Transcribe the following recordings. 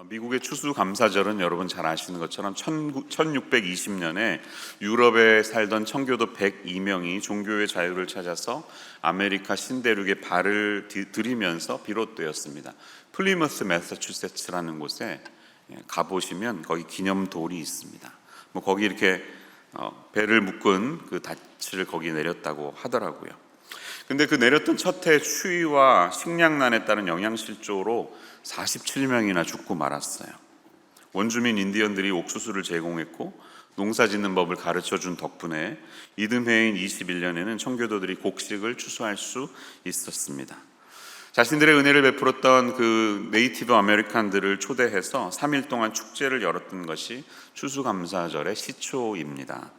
미국의 추수감사절은 여러분 잘 아시는 것처럼 1620년에 유럽에 살던 청교도 102명이 종교의 자유를 찾아서 아메리카 신대륙에 발을 들이면서 비롯되었습니다. 플리머스 매사추세츠라는 곳에 가보시면 거기 기념돌이 있습니다. 거기 이렇게 배를 묶은 그 닻을 거기 내렸다고 하더라고요. 근데 그 내렸던 첫 해 추위와 식량난에 따른 영양실조로 47명이나 죽고 말았어요. 원주민 인디언들이 옥수수를 제공했고 농사짓는 법을 가르쳐준 덕분에 이듬해인 21년에는 청교도들이 곡식을 추수할 수 있었습니다. 자신들의 은혜를 베풀었던 그 네이티브 아메리칸들을 초대해서 3일 동안 축제를 열었던 것이 추수감사절의 시초입니다.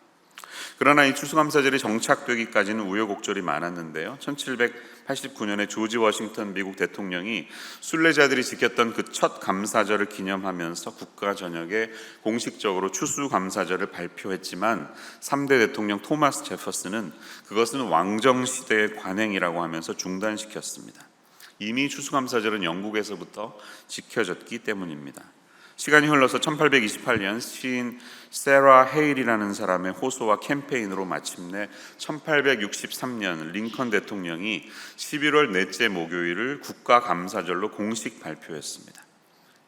그러나 이 추수감사절이 정착되기까지는 우여곡절이 많았는데요. 1789년에 조지 워싱턴 미국 대통령이 순례자들이 지켰던 그 첫 감사절을 기념하면서 국가 전역에 공식적으로 추수감사절을 발표했지만 3대 대통령 토마스 제퍼슨은 그것은 왕정시대의 관행이라고 하면서 중단시켰습니다. 이미 추수감사절은 영국에서부터 지켜졌기 때문입니다. 시간이 흘러서 1828년 시인 세라 헤일이라는 사람의 호소와 캠페인으로 마침내 1863년 링컨 대통령이 11월 넷째 목요일을 국가감사절로 공식 발표했습니다.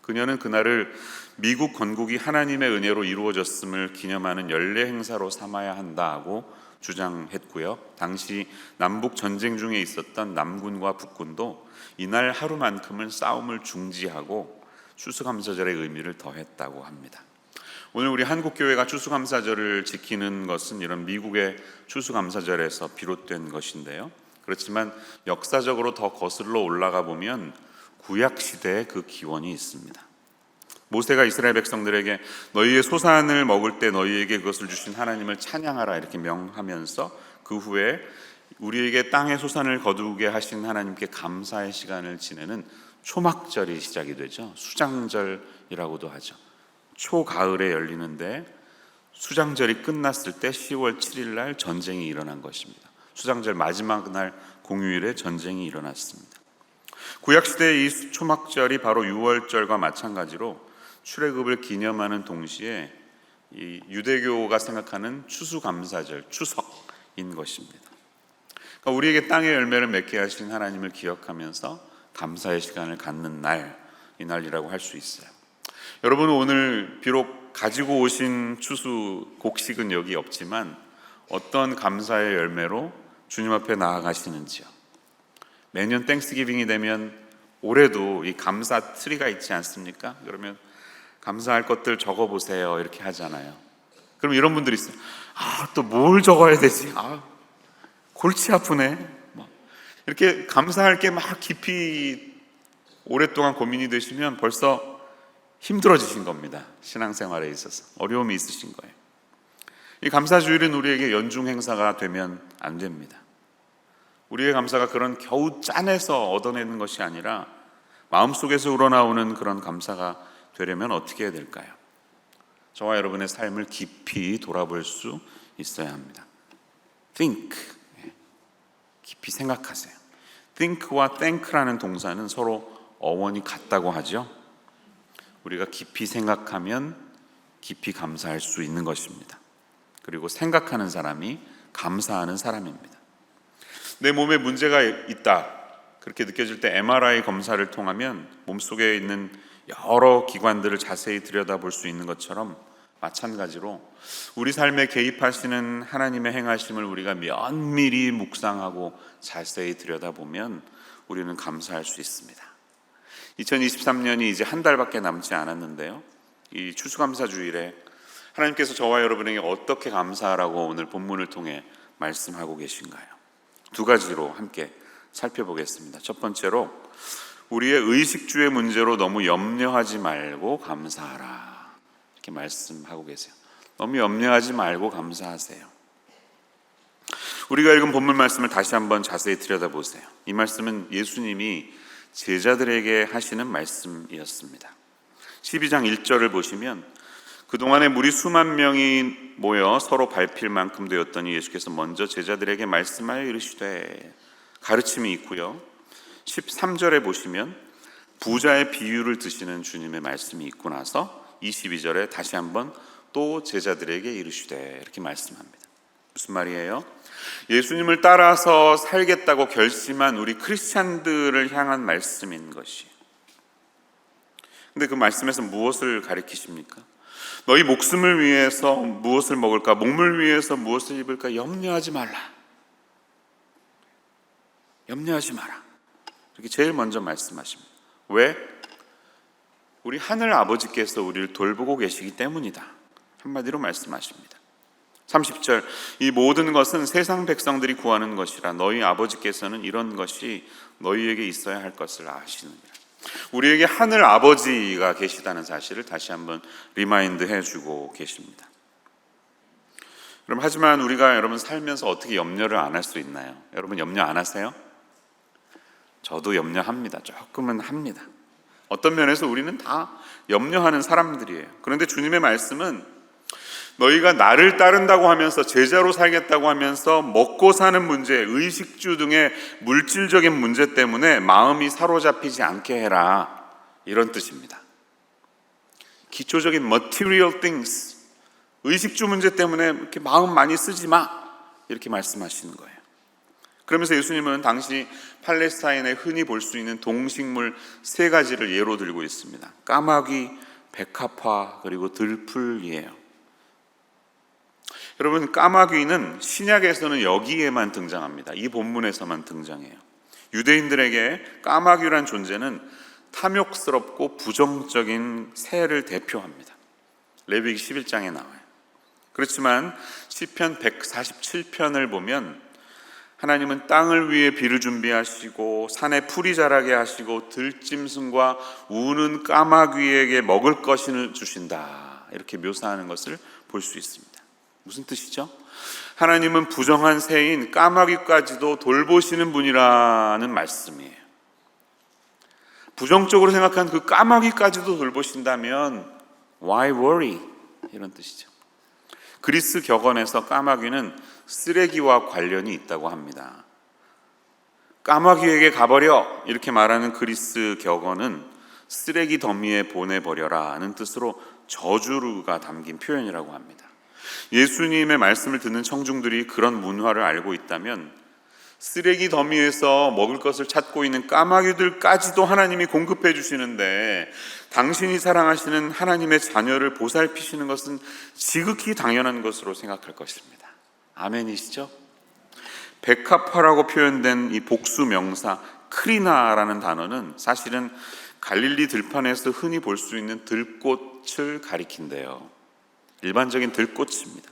그녀는 그날을 미국 건국이 하나님의 은혜로 이루어졌음을 기념하는 연례 행사로 삼아야 한다고 주장했고요. 당시 남북 전쟁 중에 있었던 남군과 북군도 이날 하루만큼은 싸움을 중지하고 추수감사절의 의미를 더했다고 합니다. 오늘 우리 한국교회가 추수감사절을 지키는 것은 이런 미국의 추수감사절에서 비롯된 것인데요. 그렇지만 역사적으로 더 거슬러 올라가 보면 구약시대의 그 기원이 있습니다. 모세가 이스라엘 백성들에게 너희의 소산을 먹을 때 너희에게 그것을 주신 하나님을 찬양하라 이렇게 명하면서 그 후에 우리에게 땅의 소산을 거두게 하신 하나님께 감사의 시간을 지내는 초막절이 시작이 되죠. 수장절이라고도 하죠. 초가을에 열리는데 수장절이 끝났을 때 10월 7일 날 전쟁이 일어난 것입니다. 수장절 마지막 날 공휴일에 전쟁이 일어났습니다. 구약시대의 이 초막절이 바로 유월절과 마찬가지로 출애굽을 기념하는 동시에 이 유대교가 생각하는 추수감사절, 추석인 것입니다. 그러니까 우리에게 땅의 열매를 맺게 하신 하나님을 기억하면서 감사의 시간을 갖는 날, 이 날이라고 할 수 있어요. 여러분은 오늘 비록 가지고 오신 추수 곡식은 여기 없지만 어떤 감사의 열매로 주님 앞에 나아가시는지요? 매년 땡스기빙이 되면 올해도 이 감사 트리가 있지 않습니까? 그러면 감사할 것들 적어보세요 이렇게 하잖아요. 그럼 이런 분들이 있어요. 또 뭘 적어야 되지? 골치 아프네. 이렇게 감사할 게 막 깊이 오랫동안 고민이 되시면 벌써 힘들어지신 겁니다. 신앙생활에 있어서 어려움이 있으신 거예요. 이 감사주일은 우리에게 연중 행사가 되면 안 됩니다. 우리의 감사가 그런 겨우 짠해서 얻어내는 것이 아니라 마음속에서 우러나오는 그런 감사가 되려면 어떻게 해야 될까요? 저와 여러분의 삶을 깊이 돌아볼 수 있어야 합니다. Think, 깊이 생각하세요. think와 thank라는 동사는 서로 어원이 같다고 하죠. 우리가 깊이 생각하면 깊이 감사할 수 있는 것입니다. 그리고 생각하는 사람이 감사하는 사람입니다. 내 몸에 문제가 있다 그렇게 느껴질 때 MRI 검사를 통하면 몸속에 있는 여러 기관들을 자세히 들여다볼 수 있는 것처럼 마찬가지로 우리 삶에 개입하시는 하나님의 행하심을 우리가 면밀히 묵상하고 자세히 들여다보면 우리는 감사할 수 있습니다. 2023년이 이제 한 달밖에 남지 않았는데요. 이 추수감사주일에 하나님께서 저와 여러분에게 어떻게 감사하라고 오늘 본문을 통해 말씀하고 계신가요? 두 가지로 함께 살펴보겠습니다. 첫 번째로 우리의 의식주의 문제로 너무 염려하지 말고 감사하라 이렇게 말씀하고 계세요. 너무 염려하지 말고 감사하세요. 우리가 읽은 본문 말씀을 다시 한번 자세히 들여다보세요. 이 말씀은 예수님이 제자들에게 하시는 말씀이었습니다. 12장 1절을 보시면 그동안에 무리 수만 명이 모여 서로 밟힐 만큼 되었더니 예수께서 먼저 제자들에게 말씀하여 이르시되 가르침이 있고요. 13절에 보시면 부자의 비유를 드시는 주님의 말씀이 있고 나서 22절에 다시 한번 또 제자들에게 이르시되 이렇게 말씀합니다. 무슨 말이에요? 예수님을 따라서 살겠다고 결심한 우리 크리스찬들을 향한 말씀인 것이에요. 근데 그 말씀에서 무엇을 가리키십니까? 너희 목숨을 위해서 무엇을 먹을까? 몸을 위해서 무엇을 입을까? 염려하지 말라. 염려하지 마라. 이렇게 제일 먼저 말씀하십니다. 왜? 우리 하늘 아버지께서 우리를 돌보고 계시기 때문이다. 한마디로 말씀하십니다. 30절, 이 모든 것은 세상 백성들이 구하는 것이라 너희 아버지께서는 이런 것이 너희에게 있어야 할 것을 아시느니라. 우리에게 하늘 아버지가 계시다는 사실을 다시 한번 리마인드 해주고 계십니다. 그럼 하지만 우리가 여러분 살면서 어떻게 염려를 안 할 수 있나요? 여러분 염려 안 하세요? 저도 염려합니다. 조금은 합니다. 어떤 면에서 우리는 다 염려하는 사람들이에요. 그런데 주님의 말씀은 너희가 나를 따른다고 하면서 제자로 살겠다고 하면서 먹고 사는 문제, 의식주 등의 물질적인 문제 때문에 마음이 사로잡히지 않게 해라, 이런 뜻입니다. 기초적인 material things, 의식주 문제 때문에 이렇게 마음 많이 쓰지 마, 이렇게 말씀하시는 거예요. 그러면서 예수님은 당시 팔레스타인에 흔히 볼 수 있는 동식물 3가지를 예로 들고 있습니다. 까마귀, 백합화, 그리고 들풀이에요. 여러분, 까마귀는 신약에서는 여기에만 등장합니다. 이 본문에서만 등장해요. 유대인들에게 까마귀란 존재는 탐욕스럽고 부정적인 새를 대표합니다. 레위기 11장에 나와요. 그렇지만 시편 147편을 보면 하나님은 땅을 위해 비를 준비하시고 산에 풀이 자라게 하시고 들짐승과 우는 까마귀에게 먹을 것을 주신다, 이렇게 묘사하는 것을 볼 수 있습니다. 무슨 뜻이죠? 하나님은 부정한 새인 까마귀까지도 돌보시는 분이라는 말씀이에요. 부정적으로 생각한 그 까마귀까지도 돌보신다면 why worry? 이런 뜻이죠. 그리스 격언에서 까마귀는 쓰레기와 관련이 있다고 합니다. 까마귀에게 가버려, 이렇게 말하는 그리스 격언은 쓰레기 더미에 보내버려라는 뜻으로 저주가 담긴 표현이라고 합니다. 예수님의 말씀을 듣는 청중들이 그런 문화를 알고 있다면 쓰레기 더미에서 먹을 것을 찾고 있는 까마귀들까지도 하나님이 공급해 주시는데 당신이 사랑하시는 하나님의 자녀를 보살피시는 것은 지극히 당연한 것으로 생각할 것입니다. 아멘이시죠? 백합화라고 표현된 이 복수 명사 크리나라는 단어는 사실은 갈릴리 들판에서 흔히 볼 수 있는 들꽃을 가리킨대요. 일반적인 들꽃입니다.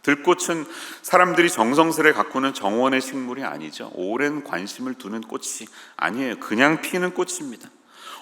들꽃은 사람들이 정성스레 가꾸는 정원의 식물이 아니죠. 오랜 관심을 두는 꽃이 아니에요. 그냥 피는 꽃입니다.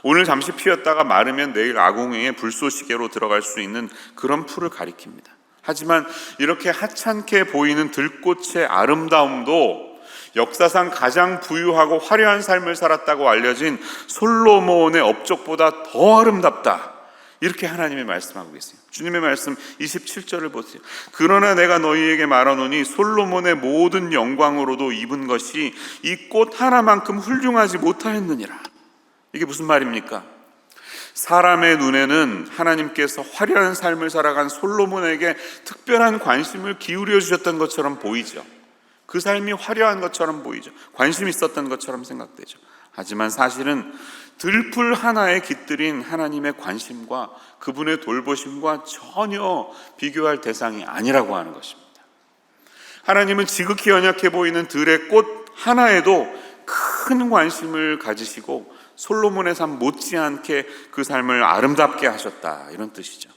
오늘 잠시 피었다가 마르면 내일 아궁이에 불쏘시개로 들어갈 수 있는 그런 풀을 가리킵니다. 하지만 이렇게 하찮게 보이는 들꽃의 아름다움도 역사상 가장 부유하고 화려한 삶을 살았다고 알려진 솔로몬의 업적보다 더 아름답다, 이렇게 하나님이 말씀하고 계세요. 주님의 말씀 27절을 보세요. 그러나 내가 너희에게 말하노니 솔로몬의 모든 영광으로도 입은 것이 이 꽃 하나만큼 훌륭하지 못하였느니라. 이게 무슨 말입니까? 사람의 눈에는 하나님께서 화려한 삶을 살아간 솔로몬에게 특별한 관심을 기울여 주셨던 것처럼 보이죠. 그 삶이 화려한 것처럼 보이죠. 관심이 있었던 것처럼 생각되죠. 하지만 사실은 들풀 하나에 깃들인 하나님의 관심과 그분의 돌보심과 전혀 비교할 대상이 아니라고 하는 것입니다. 하나님은 지극히 연약해 보이는 들의 꽃 하나에도 큰 관심을 가지시고 솔로몬의 삶 못지않게 그 삶을 아름답게 하셨다, 이런 뜻이죠.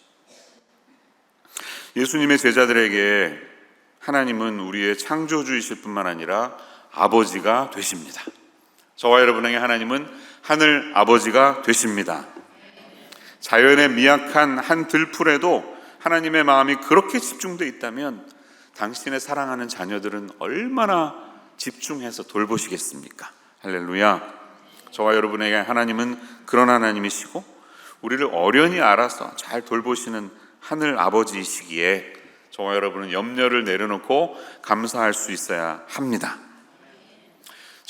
예수님의 제자들에게 하나님은 우리의 창조주이실 뿐만 아니라 아버지가 되십니다. 저와 여러분에게 하나님은 하늘 아버지가 되십니다. 자연의 미약한 한 들풀에도 하나님의 마음이 그렇게 집중되어 있다면 당신의 사랑하는 자녀들은 얼마나 집중해서 돌보시겠습니까? 할렐루야. 저와 여러분에게 하나님은 그런 하나님이시고 우리를 어련히 알아서 잘 돌보시는 하늘 아버지이시기에 저와 여러분은 염려를 내려놓고 감사할 수 있어야 합니다.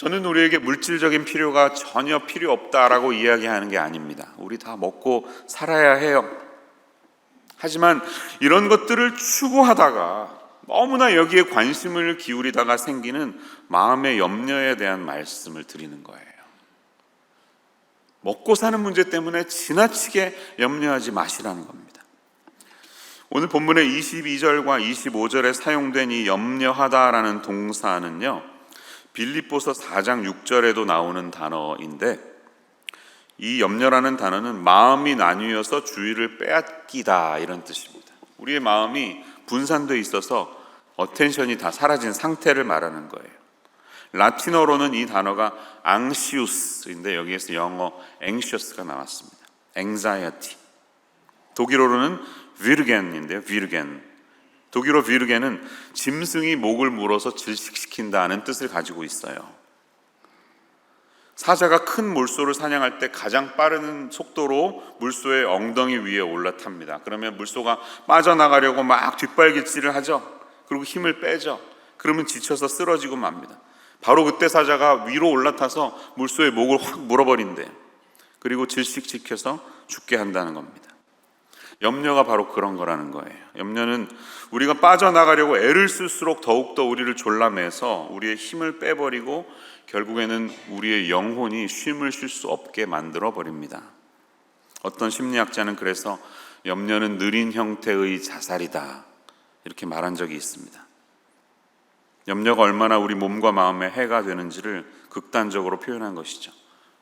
저는 우리에게 물질적인 필요가 전혀 필요 없다라고 이야기하는 게 아닙니다. 우리 다 먹고 살아야 해요. 하지만 이런 것들을 추구하다가 너무나 여기에 관심을 기울이다가 생기는 마음의 염려에 대한 말씀을 드리는 거예요. 먹고 사는 문제 때문에 지나치게 염려하지 마시라는 겁니다. 오늘 본문의 22절과 25절에 사용된 이 염려하다라는 동사는요, 빌립보서 4장 6절에도 나오는 단어인데, 이 염려라는 단어는 마음이 나뉘어서 주의를 빼앗기다 이런 뜻입니다. 우리의 마음이 분산되어 있어서 어텐션이 다 사라진 상태를 말하는 거예요. 라틴어로는 이 단어가 anxious인데 여기에서 영어 anxious가 나왔습니다. anxiety. 독일어로는 wirgen인데요. wirgen. 독일어 wirgen은 짐승이 목을 물어서 질식시킨다는 뜻을 가지고 있어요. 사자가 큰 물소를 사냥할 때 가장 빠른 속도로 물소의 엉덩이 위에 올라탑니다. 그러면 물소가 빠져나가려고 막 뒷발길질을 하죠. 그리고 힘을 빼죠. 그러면 지쳐서 쓰러지고 맙니다. 바로 그때 사자가 위로 올라타서 물소의 목을 확 물어버린대요. 그리고 질식시켜서 죽게 한다는 겁니다. 염려가 바로 그런 거라는 거예요. 염려는 우리가 빠져나가려고 애를 쓸수록 더욱더 우리를 졸라매서 우리의 힘을 빼버리고 결국에는 우리의 영혼이 쉼을 쉴 수 없게 만들어 버립니다. 어떤 심리학자는 그래서 염려는 느린 형태의 자살이다 이렇게 말한 적이 있습니다. 염려가 얼마나 우리 몸과 마음에 해가 되는지를 극단적으로 표현한 것이죠.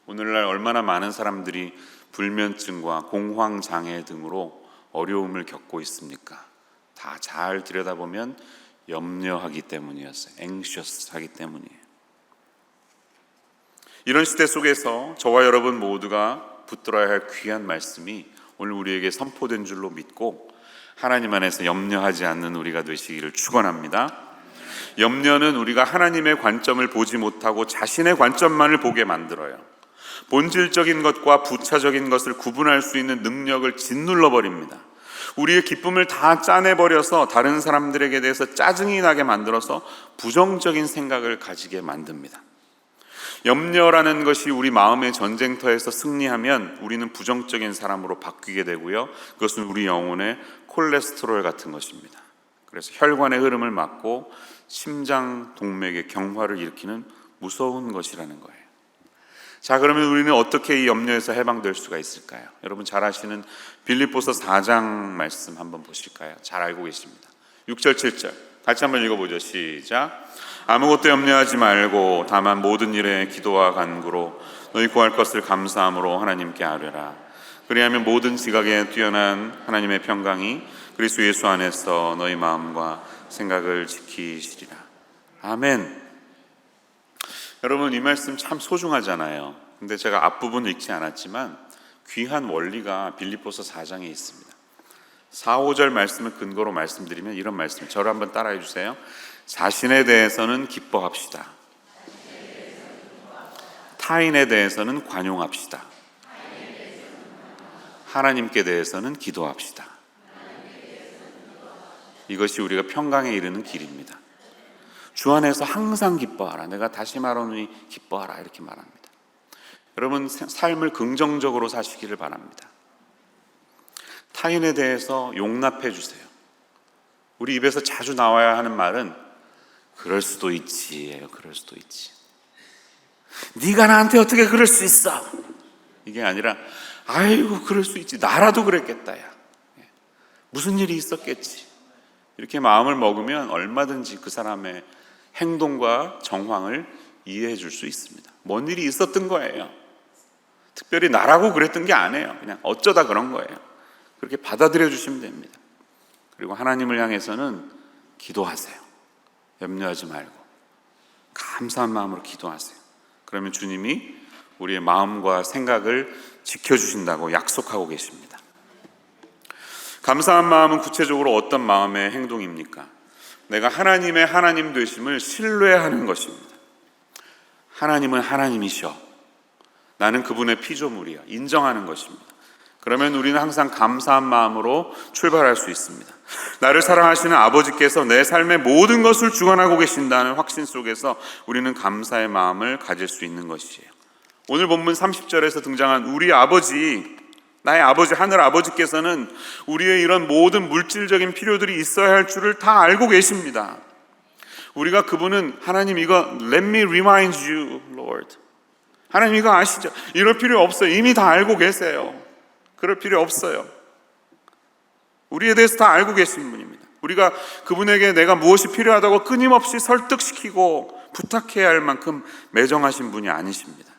오늘날 얼마나 많은 사람들이 불면증과 공황장애 등으로 어려움을 겪고 있습니까? 다 잘 들여다보면 염려하기 때문이었어요. anxious 하기 때문이에요. 이런 시대 속에서 저와 여러분 모두가 붙들어야 할 귀한 말씀이 오늘 우리에게 선포된 줄로 믿고 하나님 안에서 염려하지 않는 우리가 되시기를 축원합니다. 염려는 우리가 하나님의 관점을 보지 못하고 자신의 관점만을 보게 만들어요. 본질적인 것과 부차적인 것을 구분할 수 있는 능력을 짓눌러 버립니다. 우리의 기쁨을 다 짜내버려서 다른 사람들에게 대해서 짜증이 나게 만들어서 부정적인 생각을 가지게 만듭니다. 염려라는 것이 우리 마음의 전쟁터에서 승리하면 우리는 부정적인 사람으로 바뀌게 되고요. 그것은 우리 영혼의 콜레스테롤 같은 것입니다. 그래서 혈관의 흐름을 막고 심장 동맥의 경화를 일으키는 무서운 것이라는 거예요. 자, 그러면 우리는 어떻게 이 염려에서 해방될 수가 있을까요? 여러분 잘 아시는 빌립보서 4장 말씀 한번 보실까요? 잘 알고 계십니다. 6절 7절 같이 한번 읽어보죠. 시작. 아무것도 염려하지 말고 다만 모든 일에 기도와 간구로 너희 구할 것을 감사함으로 하나님께 아뢰라. 그리하면 모든 지각에 뛰어난 하나님의 평강이 그리스도 예수 안에서 너희 마음과 생각을 지키시리라. 아멘. 여러분 이 말씀 참 소중하잖아요. 근데 제가 앞부분 읽지 않았지만 귀한 원리가 빌립보서 4장에 있습니다. 4, 5절 말씀을 근거로 말씀드리면 이런 말씀, 저를 한번 따라해 주세요. 자신에 대해서는 기뻐합시다. 타인에 대해서는 관용합시다. 하나님께 대해서는 기도합시다. 이것이 우리가 평강에 이르는 길입니다. 주 안에서 항상 기뻐하라. 내가 다시 말하노니 기뻐하라 이렇게 말합니다. 여러분 삶을 긍정적으로 사시기를 바랍니다. 타인에 대해서 용납해 주세요. 우리 입에서 자주 나와야 하는 말은 그럴 수도 있지예요. 그럴 수도 있지. 네가 나한테 어떻게 그럴 수 있어? 이게 아니라 아이고 그럴 수 있지. 나라도 그랬겠다. 야. 무슨 일이 있었겠지. 이렇게 마음을 먹으면 얼마든지 그 사람의 행동과 정황을 이해해 줄 수 있습니다. 뭔 일이 있었던 거예요. 특별히 나라고 그랬던 게 아니에요. 그냥 어쩌다 그런 거예요. 그렇게 받아들여 주시면 됩니다. 그리고 하나님을 향해서는 기도하세요. 염려하지 말고 감사한 마음으로 기도하세요. 그러면 주님이 우리의 마음과 생각을 지켜주신다고 약속하고 계십니다. 감사한 마음은 구체적으로 어떤 마음의 행동입니까? 내가 하나님의 하나님 되심을 신뢰하는 것입니다. 하나님은 하나님이셔. 나는 그분의 피조물이야. 인정하는 것입니다. 그러면 우리는 항상 감사한 마음으로 출발할 수 있습니다. 나를 사랑하시는 아버지께서 내 삶의 모든 것을 주관하고 계신다는 확신 속에서 우리는 감사의 마음을 가질 수 있는 것이에요. 오늘 본문 30절에서 등장한 우리 아버지, 나의 아버지, 하늘 아버지께서는 우리의 이런 모든 물질적인 필요들이 있어야 할 줄을 다 알고 계십니다. 우리가 그분은 하나님 이거 let me remind you, Lord. 하나님 이거 아시죠? 이럴 필요 없어요. 이미 다 알고 계세요. 그럴 필요 없어요. 우리에 대해서 다 알고 계신 분입니다. 우리가 그분에게 내가 무엇이 필요하다고 끊임없이 설득시키고 부탁해야 할 만큼 매정하신 분이 아니십니다.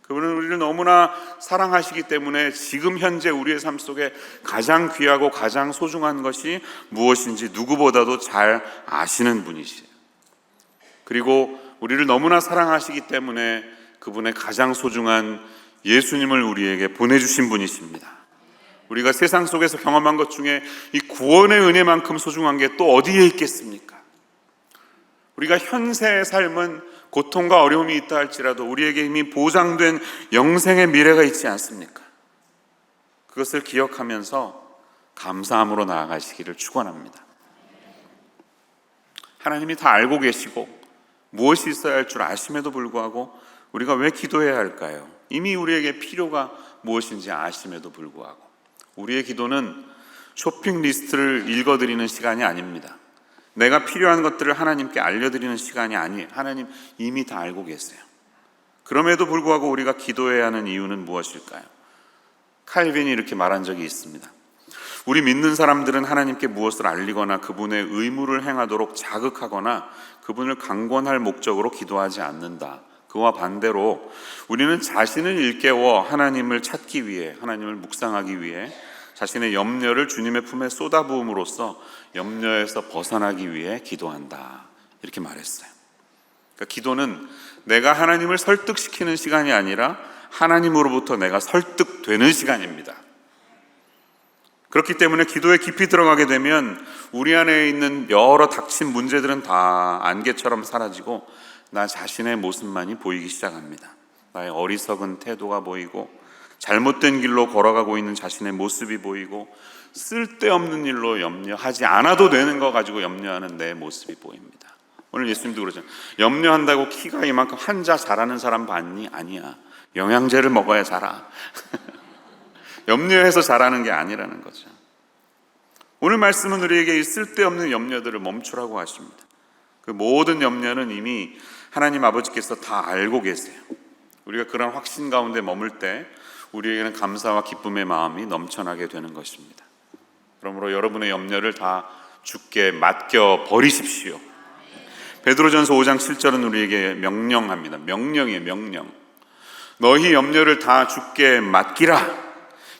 그분은 우리를 너무나 사랑하시기 때문에 지금 현재 우리의 삶 속에 가장 귀하고 가장 소중한 것이 무엇인지 누구보다도 잘 아시는 분이시에요. 그리고 우리를 너무나 사랑하시기 때문에 그분의 가장 소중한 예수님을 우리에게 보내주신 분이십니다. 우리가 세상 속에서 경험한 것 중에 이 구원의 은혜만큼 소중한 게 또 어디에 있겠습니까? 우리가 현세의 삶은 고통과 어려움이 있다 할지라도 우리에게 이미 보장된 영생의 미래가 있지 않습니까? 그것을 기억하면서 감사함으로 나아가시기를 축원합니다. 하나님이 다 알고 계시고 무엇이 있어야 할 줄 아심에도 불구하고 우리가 왜 기도해야 할까요? 이미 우리에게 필요가 무엇인지 아심에도 불구하고 우리의 기도는 쇼핑 리스트를 읽어드리는 시간이 아닙니다. 내가 필요한 것들을 하나님께 알려드리는 시간이 아니에요. 하나님 이미 다 알고 계세요. 그럼에도 불구하고 우리가 기도해야 하는 이유는 무엇일까요? 칼빈이 이렇게 말한 적이 있습니다. 우리 믿는 사람들은 하나님께 무엇을 알리거나 그분의 의무를 행하도록 자극하거나 그분을 강권할 목적으로 기도하지 않는다. 그와 반대로 우리는 자신을 일깨워 하나님을 찾기 위해, 하나님을 묵상하기 위해 자신의 염려를 주님의 품에 쏟아부음으로써 염려에서 벗어나기 위해 기도한다. 이렇게 말했어요. 그러니까 기도는 내가 하나님을 설득시키는 시간이 아니라 하나님으로부터 내가 설득되는 시간입니다. 그렇기 때문에 기도에 깊이 들어가게 되면 우리 안에 있는 여러 닥친 문제들은 다 안개처럼 사라지고 나 자신의 모습만이 보이기 시작합니다. 나의 어리석은 태도가 보이고 잘못된 길로 걸어가고 있는 자신의 모습이 보이고 쓸데없는 일로 염려하지 않아도 되는 거 가지고 염려하는 내 모습이 보입니다. 오늘 예수님도 그러잖아요. 염려한다고 키가 이만큼 한자 자라는 사람 봤니? 아니야. 영양제를 먹어야 자라. 염려해서 자라는 게 아니라는 거죠. 오늘 말씀은 우리에게 이 쓸데없는 염려들을 멈추라고 하십니다. 그 모든 염려는 이미 하나님 아버지께서 다 알고 계세요. 우리가 그런 확신 가운데 머물 때 우리에게는 감사와 기쁨의 마음이 넘쳐나게 되는 것입니다. 그러므로 여러분의 염려를 다 주께 맡겨 버리십시오. 베드로전서 5장 7절은 우리에게 명령합니다. 명령이에요, 명령. 너희 염려를 다 주께 맡기라.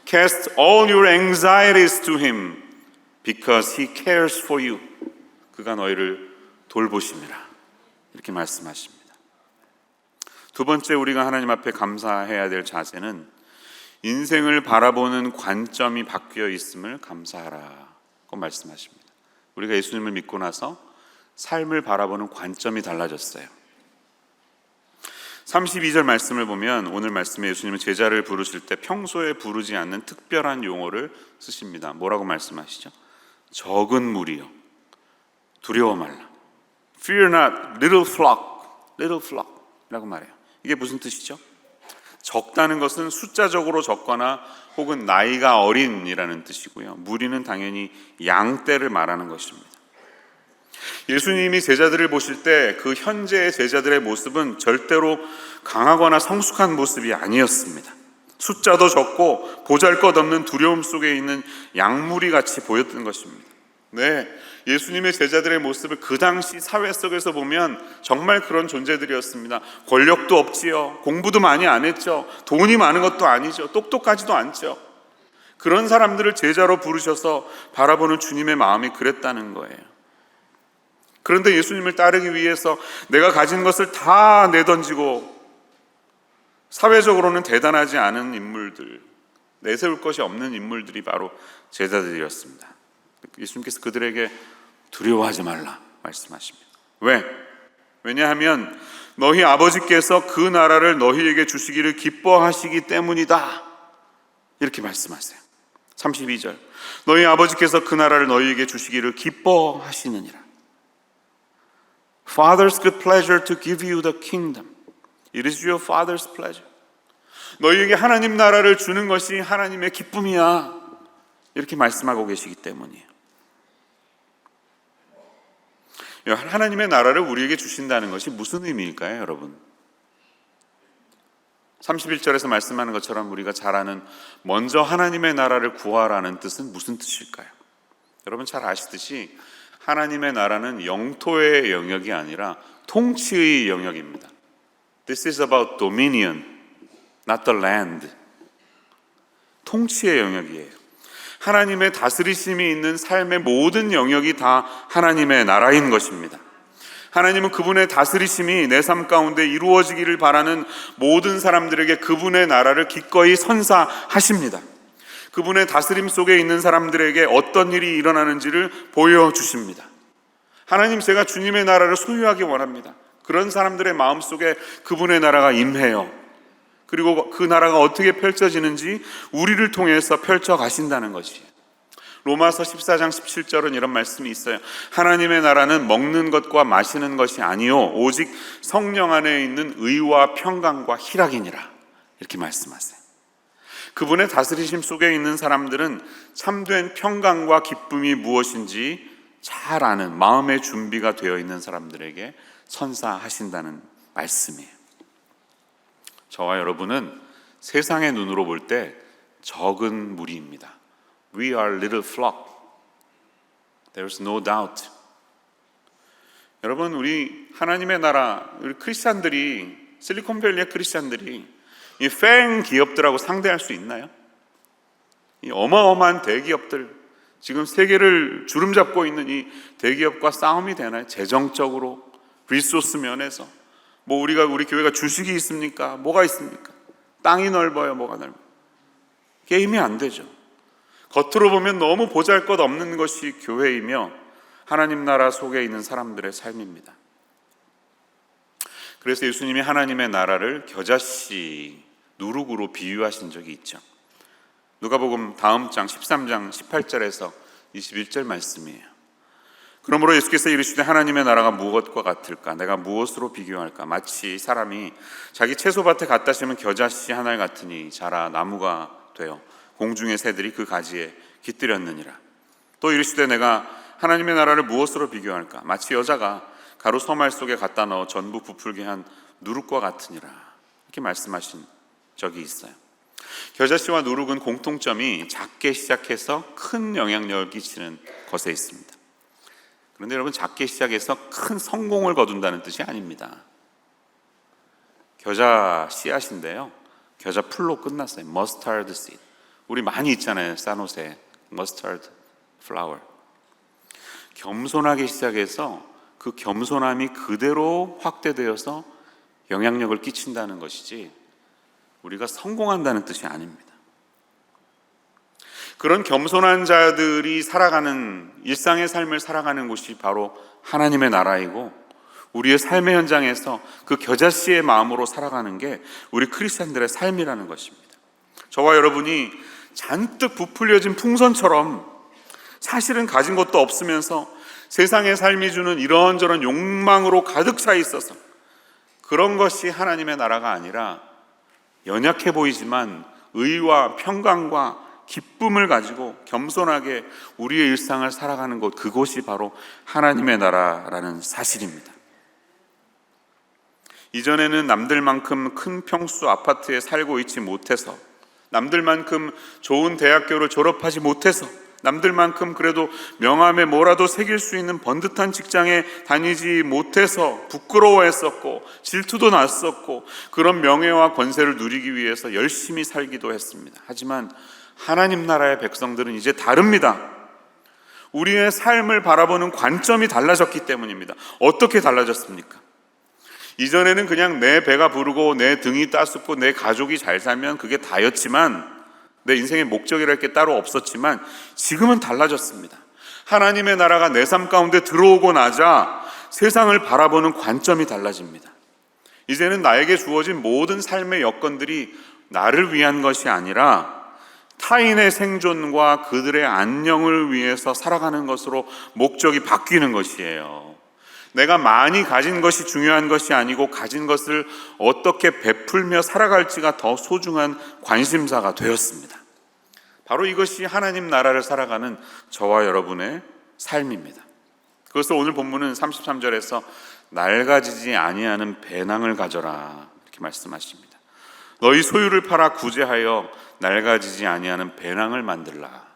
Cast all your anxieties to him because he cares for you. 그가 너희를 돌보심이라. 이렇게 말씀하십니다. 두 번째 우리가 하나님 앞에 감사해야 될 자세는 인생을 바라보는 관점이 바뀌어 있음을 감사하라고 말씀하십니다. 우리가 예수님을 믿고 나서 삶을 바라보는 관점이 달라졌어요. 32절 말씀을 보면 오늘 말씀에 예수님은 제자를 부르실 때 평소에 부르지 않는 특별한 용어를 쓰십니다. 뭐라고 말씀하시죠? 적은 무리여 두려워 말라. Fear not, little flock 라고 말해요. 이게 무슨 뜻이죠? 적다는 것은 숫자적으로 적거나 혹은 나이가 어린이라는 뜻이고요. 무리는 당연히 양떼를 말하는 것입니다. 예수님이 제자들을 보실 때 그 현재의 제자들의 모습은 절대로 강하거나 성숙한 모습이 아니었습니다. 숫자도 적고 보잘것없는 두려움 속에 있는 양무리 같이 보였던 것입니다. 네, 예수님의 제자들의 모습을 그 당시 사회 속에서 보면 정말 그런 존재들이었습니다. 권력도 없지요. 공부도 많이 안 했죠. 돈이 많은 것도 아니죠. 똑똑하지도 않죠. 그런 사람들을 제자로 부르셔서 바라보는 주님의 마음이 그랬다는 거예요. 그런데 예수님을 따르기 위해서 내가 가진 것을 다 내던지고 사회적으로는 대단하지 않은 인물들, 내세울 것이 없는 인물들이 바로 제자들이었습니다. 예수님께서 그들에게 두려워하지 말라 말씀하십니다. 왜? 왜냐하면 너희 아버지께서 그 나라를 너희에게 주시기를 기뻐하시기 때문이다. 이렇게 말씀하세요. 32절, 너희 아버지께서 그 나라를 너희에게 주시기를 기뻐하시느니라. Father's good pleasure to give you the kingdom. It is your father's pleasure. 너희에게 하나님 나라를 주는 것이 하나님의 기쁨이야. 이렇게 말씀하고 계시기 때문이에요. 하나님의 나라를 우리에게 주신다는 것이 무슨 의미일까요, 여러분? 31절에서 말씀하는 것처럼 우리가 잘 아는 먼저 하나님의 나라를 구하라는 뜻은 무슨 뜻일까요? 여러분 잘 아시듯이 하나님의 나라는 영토의 영역이 아니라 통치의 영역입니다. This is about dominion, not the land. 통치의 영역이에요. 하나님의 다스리심이 있는 삶의 모든 영역이 다 하나님의 나라인 것입니다. 하나님은 그분의 다스리심이 내 삶 가운데 이루어지기를 바라는 모든 사람들에게 그분의 나라를 기꺼이 선사하십니다. 그분의 다스림 속에 있는 사람들에게 어떤 일이 일어나는지를 보여주십니다. 하나님, 제가 주님의 나라를 소유하기 원합니다. 그런 사람들의 마음속에 그분의 나라가 임해요. 그리고 그 나라가 어떻게 펼쳐지는지 우리를 통해서 펼쳐가신다는 것이에요. 로마서 14장 17절은 이런 말씀이 있어요. 하나님의 나라는 먹는 것과 마시는 것이 아니요 오직 성령 안에 있는 의와 평강과 희락이니라. 이렇게 말씀하세요. 그분의 다스리심 속에 있는 사람들은 참된 평강과 기쁨이 무엇인지 잘 아는 마음의 준비가 되어 있는 사람들에게 선사하신다는 말씀이에요. 저와 여러분은 세상의 눈으로 볼 때 적은 무리입니다. We are little flock. There's no doubt. 여러분, 우리 하나님의 나라, 우리 크리스찬들이, 실리콘밸리의 크리스찬들이 이 팬 기업들하고 상대할 수 있나요? 이 어마어마한 대기업들, 지금 세계를 주름잡고 있는 이 대기업과 싸움이 되나요? 재정적으로, 리소스 면에서. 우리 교회가 주식이 있습니까? 뭐가 있습니까? 땅이 넓어요, 뭐가 넓어요? 게임이 안 되죠. 겉으로 보면 너무 보잘것없는 것이 교회이며 하나님 나라 속에 있는 사람들의 삶입니다. 그래서 예수님이 하나님의 나라를 겨자씨 누룩으로 비유하신 적이 있죠. 누가복음 다음 장 13장 18절에서 21절 말씀이에요. 그러므로 예수께서 이르시되 하나님의 나라가 무엇과 같을까? 내가 무엇으로 비교할까? 마치 사람이 자기 채소밭에 갖다 심은 겨자씨 하나 같으니 자라 나무가 되어 공중의 새들이 그 가지에 깃들였느니라. 또 이르시되 내가 하나님의 나라를 무엇으로 비교할까? 마치 여자가 가루 서말 속에 갖다 넣어 전부 부풀게 한 누룩과 같으니라. 이렇게 말씀하신 적이 있어요. 겨자씨와 누룩은 공통점이 작게 시작해서 큰 영향력을 끼치는 것에 있습니다. 그런데 여러분, 작게 시작해서 큰 성공을 거둔다는 뜻이 아닙니다. 겨자 씨앗인데요, 겨자 풀로 끝났어요. 머스타드 씨드. 우리 많이 있잖아요, 산호세 머스타드 플라워. 겸손하게 시작해서 그 겸손함이 그대로 확대되어서 영향력을 끼친다는 것이지 우리가 성공한다는 뜻이 아닙니다. 그런 겸손한 자들이 살아가는 일상의 삶을 살아가는 곳이 바로 하나님의 나라이고, 우리의 삶의 현장에서 그 겨자씨의 마음으로 살아가는 게 우리 크리스찬들의 삶이라는 것입니다. 저와 여러분이 잔뜩 부풀려진 풍선처럼 사실은 가진 것도 없으면서 세상의 삶이 주는 이런저런 욕망으로 가득 차 있어서 그런 것이 하나님의 나라가 아니라 연약해 보이지만 의와 평강과 기쁨을 가지고 겸손하게 우리의 일상을 살아가는 곳, 그곳이 바로 하나님의 나라라는 사실입니다. 이전에는 남들만큼 큰 평수 아파트에 살고 있지 못해서, 남들만큼 좋은 대학교를 졸업하지 못해서, 남들만큼 그래도 명함에 뭐라도 새길 수 있는 번듯한 직장에 다니지 못해서 부끄러워했었고 질투도 났었고 그런 명예와 권세를 누리기 위해서 열심히 살기도 했습니다. 하지만 하나님 나라의 백성들은 이제 다릅니다. 우리의 삶을 바라보는 관점이 달라졌기 때문입니다. 어떻게 달라졌습니까? 이전에는 그냥 내 배가 부르고 내 등이 따숩고 내 가족이 잘 살면 그게 다였지만, 내 인생의 목적이랄 게 따로 없었지만 지금은 달라졌습니다. 하나님의 나라가 내 삶 가운데 들어오고 나자 세상을 바라보는 관점이 달라집니다. 이제는 나에게 주어진 모든 삶의 여건들이 나를 위한 것이 아니라 타인의 생존과 그들의 안녕을 위해서 살아가는 것으로 목적이 바뀌는 것이에요. 내가 많이 가진 것이 중요한 것이 아니고 가진 것을 어떻게 베풀며 살아갈지가 더 소중한 관심사가 되었습니다. 바로 이것이 하나님 나라를 살아가는 저와 여러분의 삶입니다. 그것을 오늘 본문은 33절에서 낡아지지 아니하는 배낭을 가져라 이렇게 말씀하십니다. 너희 소유를 팔아 구제하여 낡아지지 아니하는 배낭을 만들라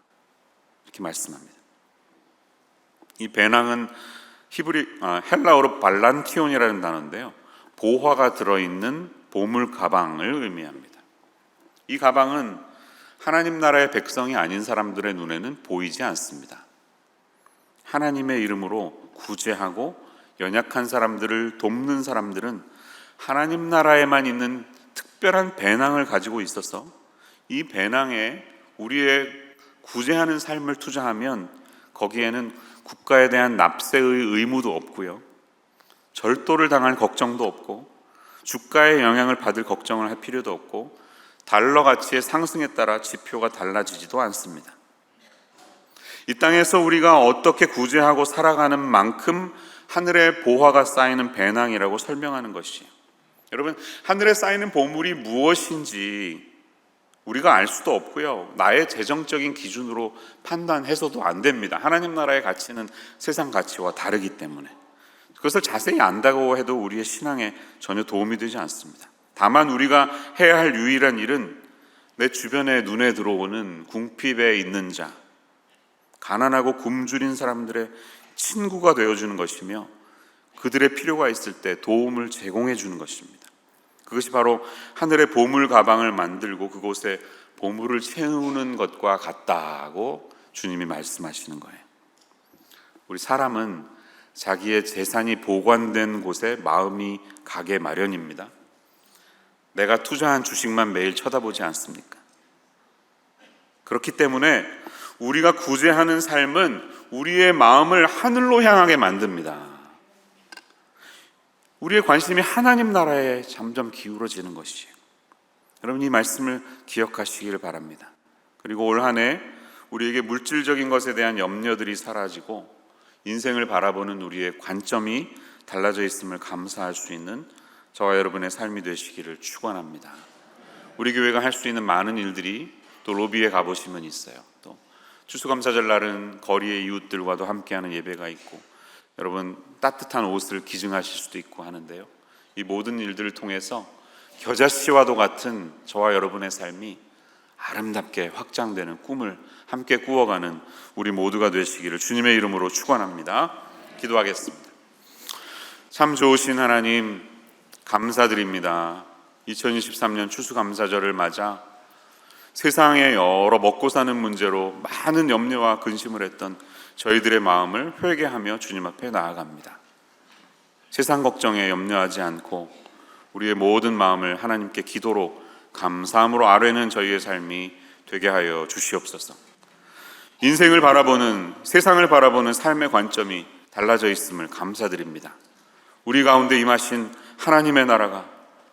이렇게 말씀합니다. 이 배낭은 헬라어로 발란티온이라는 단어인데요, 보화가 들어있는 보물 가방을 의미합니다. 이 가방은 하나님 나라의 백성이 아닌 사람들의 눈에는 보이지 않습니다. 하나님의 이름으로 구제하고 연약한 사람들을 돕는 사람들은 하나님 나라에만 있는 특별한 배낭을 가지고 있어서 이 배낭에 우리의 구제하는 삶을 투자하면 거기에는 국가에 대한 납세의 의무도 없고요, 절도를 당할 걱정도 없고 주가의 영향을 받을 걱정을 할 필요도 없고 달러 가치의 상승에 따라 지표가 달라지지도 않습니다. 이 땅에서 우리가 어떻게 구제하고 살아가는 만큼 하늘에 보화가 쌓이는 배낭이라고 설명하는 것이에요. 여러분, 하늘에 쌓이는 보물이 무엇인지 우리가 알 수도 없고요, 나의 재정적인 기준으로 판단해서도 안 됩니다. 하나님 나라의 가치는 세상 가치와 다르기 때문에 그것을 자세히 안다고 해도 우리의 신앙에 전혀 도움이 되지 않습니다. 다만 우리가 해야 할 유일한 일은 내 주변에 눈에 들어오는 궁핍에 있는 자, 가난하고 굶주린 사람들의 친구가 되어주는 것이며 그들의 필요가 있을 때 도움을 제공해 주는 것입니다. 그것이 바로 하늘의 보물 가방을 만들고 그곳에 보물을 채우는 것과 같다고 주님이 말씀하시는 거예요. 우리 사람은 자기의 재산이 보관된 곳에 마음이 가게 마련입니다. 내가 투자한 주식만 매일 쳐다보지 않습니까? 그렇기 때문에 우리가 구제하는 삶은 우리의 마음을 하늘로 향하게 만듭니다. 우리의 관심이 하나님 나라에 점점 기울어지는 것이에요. 여러분, 이 말씀을 기억하시기를 바랍니다. 그리고 올 한 해 우리에게 물질적인 것에 대한 염려들이 사라지고 인생을 바라보는 우리의 관점이 달라져 있음을 감사할 수 있는 저와 여러분의 삶이 되시기를 축원합니다. 우리 교회가 할 수 있는 많은 일들이 또 로비에 가보시면 있어요. 또 추수감사절 날은 거리의 이웃들과도 함께하는 예배가 있고 여러분 따뜻한 옷을 기증하실 수도 있고 하는데요, 이 모든 일들을 통해서 겨자씨와도 같은 저와 여러분의 삶이 아름답게 확장되는 꿈을 함께 꾸어가는 우리 모두가 되시기를 주님의 이름으로 축원합니다. 기도하겠습니다. 참 좋으신 하나님, 감사드립니다. 2023년 추수감사절을 맞아 세상의 여러 먹고 사는 문제로 많은 염려와 근심을 했던 저희들의 마음을 회개하며 주님 앞에 나아갑니다. 세상 걱정에 염려하지 않고 우리의 모든 마음을 하나님께 기도로 감사함으로 아뢰는 저희의 삶이 되게 하여 주시옵소서. 인생을 바라보는, 세상을 바라보는 삶의 관점이 달라져 있음을 감사드립니다. 우리 가운데 임하신 하나님의 나라가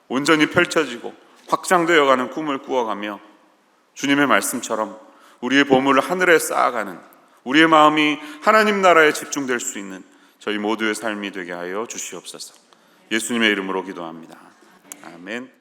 온전히 펼쳐지고 확장되어가는 꿈을 꾸어가며 주님의 말씀처럼 우리의 보물을 하늘에 쌓아가는, 우리의 마음이 하나님 나라에 집중될 수 있는 저희 모두의 삶이 되게 하여 주시옵소서. 예수님의 이름으로 기도합니다. 아멘.